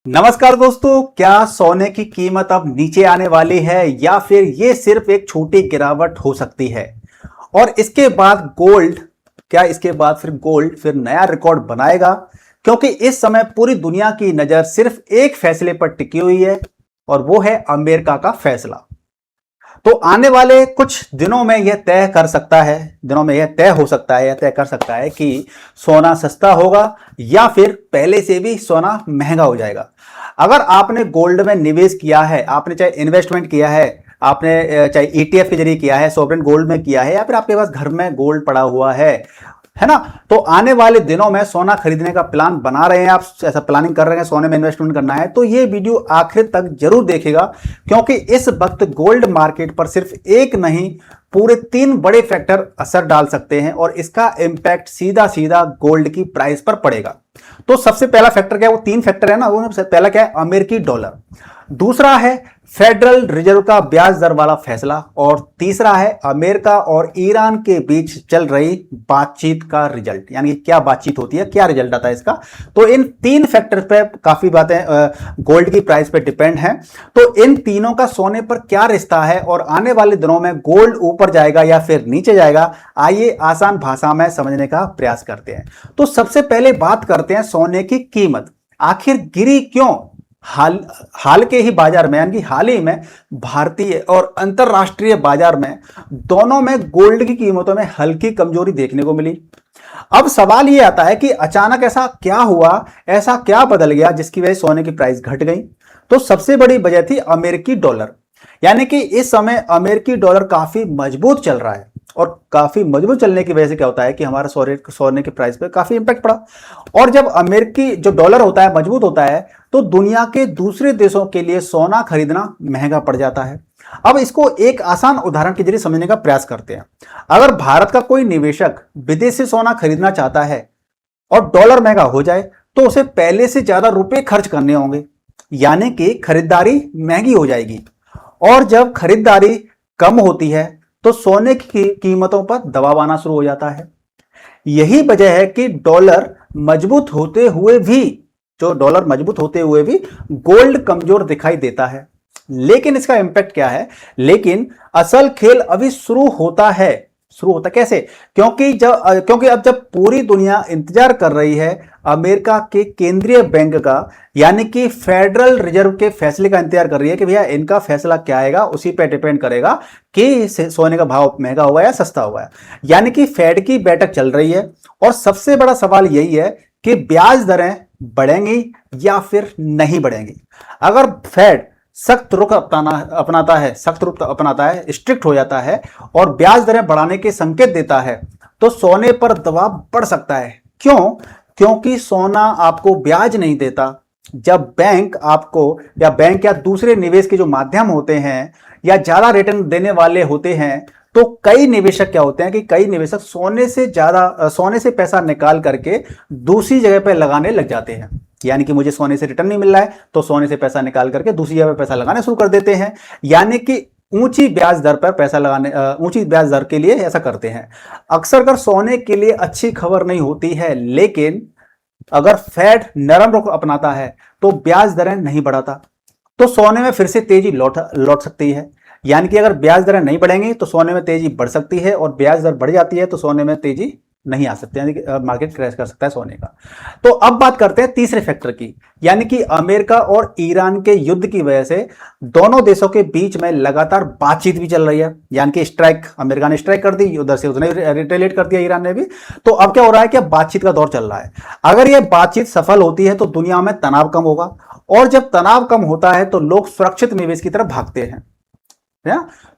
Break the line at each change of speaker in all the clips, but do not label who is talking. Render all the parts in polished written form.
नमस्कार दोस्तों, क्या सोने की कीमत अब नीचे आने वाली है या फिर ये सिर्फ एक छोटी गिरावट हो सकती है? और इसके बाद गोल्ड, क्या इसके बाद फिर गोल्ड फिर नया रिकॉर्ड बनाएगा? क्योंकि इस समय पूरी दुनिया की नजर सिर्फ एक फैसले पर टिकी हुई है और वो है अमेरिका का फैसला। तो आने वाले कुछ दिनों में यह तय कर सकता है, दिनों में यह तय हो सकता है, यह तय कर सकता है कि सोना सस्ता होगा या फिर पहले से भी सोना महंगा हो जाएगा। अगर आपने गोल्ड में निवेश किया है, आपने चाहे इन्वेस्टमेंट किया है, आपने चाहे ईटीएफ के जरिए किया है, सॉवरेन गोल्ड में किया है, या फिर आपके पास घर में गोल्ड पड़ा हुआ है ना, तो आने वाले दिनों में सोना खरीदने का प्लान बना रहे हैं, आप ऐसा प्लानिंग कर रहे हैं सोने में इन्वेस्टमेंट करना है, तो ये वीडियो आखिर तक जरूर देखिएगा। क्योंकि इस वक्त गोल्ड मार्केट पर सिर्फ एक नहीं, पूरे 3 बड़े फैक्टर असर डाल सकते हैं और इसका इंपैक्ट सीधा सीधा गोल्ड की प्राइस पर पड़ेगा। तो सबसे पहला फैक्टर क्या है? वो 3 फैक्टर है ना। वो पहला क्या है? अमेरिकी डॉलर। दूसरा है फेडरल रिजर्व का ब्याज दर वाला फैसला, और तीसरा है अमेरिका और ईरान के बीच चल रही बातचीत का रिजल्ट, यानी क्या बातचीत होती है, क्या रिजल्ट आता है इसका। तो इन 3 फैक्टर पे काफी बातें गोल्ड की प्राइस पे डिपेंड हैं। तो इन तीनों का सोने पर क्या रिश्ता है और आने वाले दिनों में गोल्ड ऊपर जाएगा या फिर नीचे जाएगा, आइए आसान भाषा में समझने का प्रयास करते हैं। तो सबसे पहले बात करते हैं सोने की कीमत आखिर गिरी क्यों। हाल के ही बाजार में, यानी कि हाल ही में भारतीय और अंतरराष्ट्रीय बाजार में दोनों में गोल्ड की कीमतों में हल्की कमजोरी देखने को मिली। अब सवाल यह आता है कि अचानक ऐसा क्या हुआ, ऐसा क्या बदल गया जिसकी वजह से सोने की प्राइस घट गई। तो सबसे बड़ी वजह थी अमेरिकी डॉलर, यानी कि इस समय अमेरिकी डॉलर काफी मजबूत चल रहा है, और काफी मजबूत चलने की वजह से क्या होता है कि हमारा सोने के प्राइस पे काफी इंपैक्ट पड़ा। और जब अमेरिकी जो डॉलर होता है मजबूत होता है, तो दुनिया के दूसरे देशों के लिए सोना खरीदना महंगा पड़ जाता है। अब इसको एक आसान उदाहरण के जरिए समझने का प्रयास करते हैं। अगर भारत का कोई निवेशक विदेशी सोना खरीदना चाहता है और डॉलर महंगा हो जाए, तो उसे पहले से ज्यादा रुपए खर्च करने होंगे, यानी कि खरीदारी महंगी हो जाएगी। और जब खरीदारी कम होती है तो सोने की कीमतों पर दबाव आना शुरू हो जाता है। यही वजह है कि डॉलर मजबूत होते हुए भी गोल्ड कमजोर दिखाई देता है। लेकिन इसका इंपैक्ट क्या है? लेकिन असल खेल अभी शुरू होता कैसे? क्योंकि अब जब पूरी दुनिया इंतजार कर रही है अमेरिका के केंद्रीय बैंक का, यानी कि फेडरल रिजर्व के फैसले का इंतजार कर रही है कि भैया इनका फैसला क्या आएगा, उसी पे डिपेंड करेगा कि सोने का भाव महंगा हुआ या सस्ता हुआ है। यानी कि फेड की बैठक चल रही है और सबसे बड़ा सवाल यही है कि ब्याज दरें बढ़ेंगी या फिर नहीं बढ़ेंगी। अगर फेड सख्त रुख अपनाता है, स्ट्रिक्ट हो जाता है और ब्याज दरें बढ़ाने के संकेत देता है, तो सोने पर दबाव बढ़ सकता है। क्यों? क्योंकि सोना आपको ब्याज नहीं देता। जब बैंक या दूसरे निवेश के जो माध्यम होते हैं या ज्यादा रिटर्न देने वाले होते हैं, तो कई निवेशक क्या होते हैं कि कई निवेशक सोने से पैसा निकाल करके दूसरी जगह पर लगाने लग जाते हैं। यानी कि मुझे सोने से रिटर्न नहीं मिल रहा है, तो सोने से पैसा निकाल करके दूसरी जगह पर पैसा लगाने शुरू कर देते हैं। यानी कि ऊंची ब्याज दर के लिए ऐसा करते हैं। अक्सर कर सोने के लिए अच्छी खबर नहीं होती है, लेकिन अगर फेड नरम रुख अपनाता है तो ब्याज दरें नहीं बढ़ाता, तो सोने में फिर से तेजी लौट सकती है। यानी कि अगर ब्याज दरें नहीं बढ़ेंगी तो सोने में तेजी बढ़ सकती है, और ब्याज दर बढ़ जाती है तो सोने में तेजी नहीं आ सकती, यानी कि मार्केट क्रैश कर सकता है सोने का। तो अब बात करते हैं तीसरे फैक्टर की, यानी कि अमेरिका और ईरान के युद्ध की वजह से दोनों देशों के बीच में लगातार बातचीत भी चल रही है। यानी कि अमेरिका ने स्ट्राइक कर दी, उधर से उसने रिटेलिएट कर दिया ईरान ने भी। तो अब क्या हो रहा है कि बातचीत का दौर चल रहा है। अगर यह बातचीत सफल होती है तो दुनिया में तनाव कम होगा, और जब तनाव कम होता है तो लोग सुरक्षित निवेश की तरफ भागते हैं।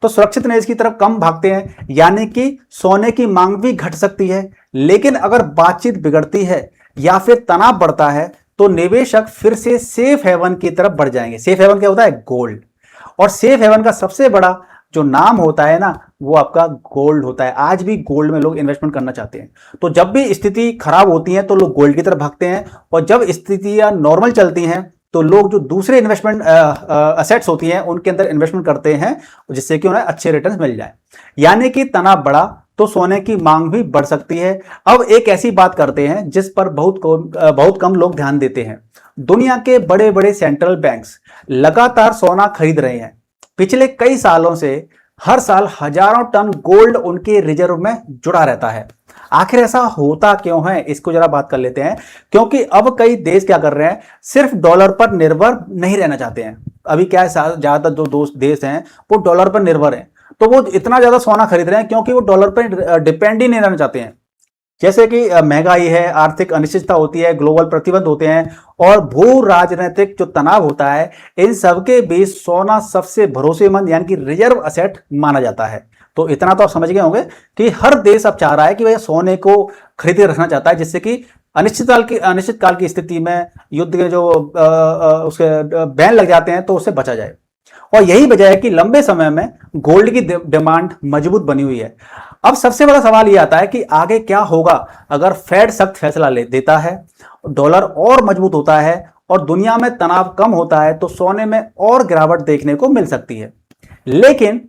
तो सुरक्षित निवेश की तरफ कम भागते हैं, यानी कि सोने की मांग भी घट सकती है। लेकिन अगर बातचीत बिगड़ती है या फिर तनाव बढ़ता है, तो निवेशक फिर से सेफ हेवन की तरफ बढ़ जाएंगे। सेफ हेवन क्या होता है? गोल्ड। और सेफ हेवन का सबसे बड़ा जो नाम होता है ना, वो आपका गोल्ड होता है। आज भी गोल्ड में लोग इन्वेस्टमेंट करना चाहते हैं। तो जब भी स्थिति खराब होती है तो लोग गोल्ड की तरफ भागते हैं, और जब स्थितियां नॉर्मल चलती हैं तो लोग जो दूसरे इन्वेस्टमेंट असेट्स होती हैं उनके अंदर इन्वेस्टमेंट करते हैं, जिससे कि उन्हें अच्छे रिटर्न्स मिल जाए। यानी कि तनाव बढ़ा तो सोने की मांग भी बढ़ सकती है। अब एक ऐसी बात करते हैं जिस पर बहुत कम लोग ध्यान देते हैं। दुनिया के बड़े बड़े सेंट्रल बैंक्स लगातार सोना खरीद रहे हैं। पिछले कई सालों से हर साल हजारों टन गोल्ड उनके रिजर्व में जुड़ा रहता है। आखिर ऐसा होता क्यों है, इसको जरा बात कर लेते हैं। क्योंकि अब कई देश क्या कर रहे हैं, सिर्फ डॉलर पर निर्भर नहीं रहना चाहते हैं। अभी क्या है, ज्यादातर जो देश हैं वो डॉलर पर निर्भर हैं, तो वो इतना ज्यादा सोना खरीद रहे हैं क्योंकि वो डॉलर पर डिपेंड ही नहीं रहना चाहते हैं। जैसे कि महंगाई है, आर्थिक अनिश्चितता होती है, ग्लोबल प्रतिबंध होते हैं और भू राजनीतिक जो तनाव होता है, इन सबके बीच सोना सबसे भरोसेमंद यानी कि रिजर्व असेट माना जाता है। तो इतना तो आप समझ गए होंगे कि हर देश अब चाह रहा है कि भैया सोने को खरीदे रखना चाहता है, जिससे कि अनिश्चित काल की स्थिति में युद्ध के जो उसके बैन लग जाते हैं तो उससे बचा जाए। और यही वजह है कि लंबे समय में गोल्ड की डिमांड मजबूत बनी हुई है। अब सबसे बड़ा सवाल यह आता है कि आगे क्या होगा अगर फेड सख्त फैसला ले देता है, डॉलर और मजबूत होता है और दुनिया में तनाव कम होता है, तो सोने में और गिरावट देखने को मिल सकती है। लेकिन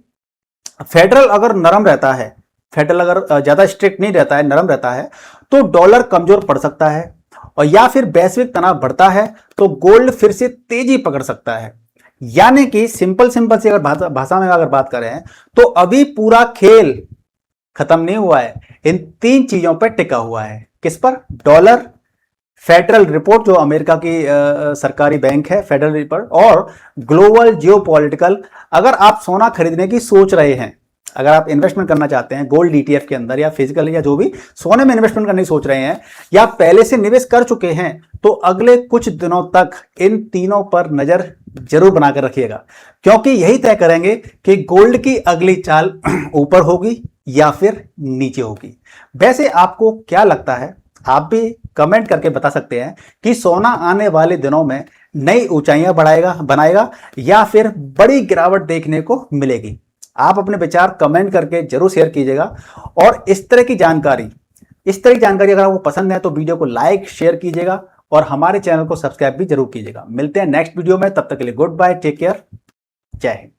फेडरल अगर नरम रहता है, फेडरल अगर ज्यादा स्ट्रिक्ट नहीं रहता है, नरम रहता है, तो डॉलर कमजोर पड़ सकता है, और या फिर वैश्विक तनाव बढ़ता है तो गोल्ड फिर से तेजी पकड़ सकता है। यानी कि सिंपल सी अगर भाषा में अगर बात करें तो अभी पूरा खेल खत्म नहीं हुआ है, इन तीन चीजों पर टिका हुआ है। किस पर? डॉलर, फेडरल रिपोर्ट जो अमेरिका की सरकारी बैंक है, फेडरल रिपोर्ट, और ग्लोबल जियोपॉलिटिकल। अगर आप सोना खरीदने की सोच रहे हैं, अगर आप इन्वेस्टमेंट करना चाहते हैं गोल्ड ETF के अंदर या फिजिकल या जो भी सोने में इन्वेस्टमेंट करने की सोच रहे हैं, या पहले से निवेश कर चुके हैं, तो अगले कुछ दिनों तक इन तीनों पर नजर जरूर बनाकर रखिएगा, क्योंकि यही तय करेंगे कि गोल्ड की अगली चाल ऊपर होगी या फिर नीचे होगी। वैसे आपको क्या लगता है? आप भी कमेंट करके बता सकते हैं कि सोना आने वाले दिनों में नई ऊंचाइयां बनाएगा या फिर बड़ी गिरावट देखने को मिलेगी। आप अपने विचार कमेंट करके जरूर शेयर कीजिएगा। और इस तरह की जानकारी अगर आपको पसंद है तो वीडियो को लाइक शेयर कीजिएगा और हमारे चैनल को सब्सक्राइब भी जरूर कीजिएगा। मिलते हैं नेक्स्ट वीडियो में, तब तक के लिए गुड बाय, टेक केयर, जय हिंद।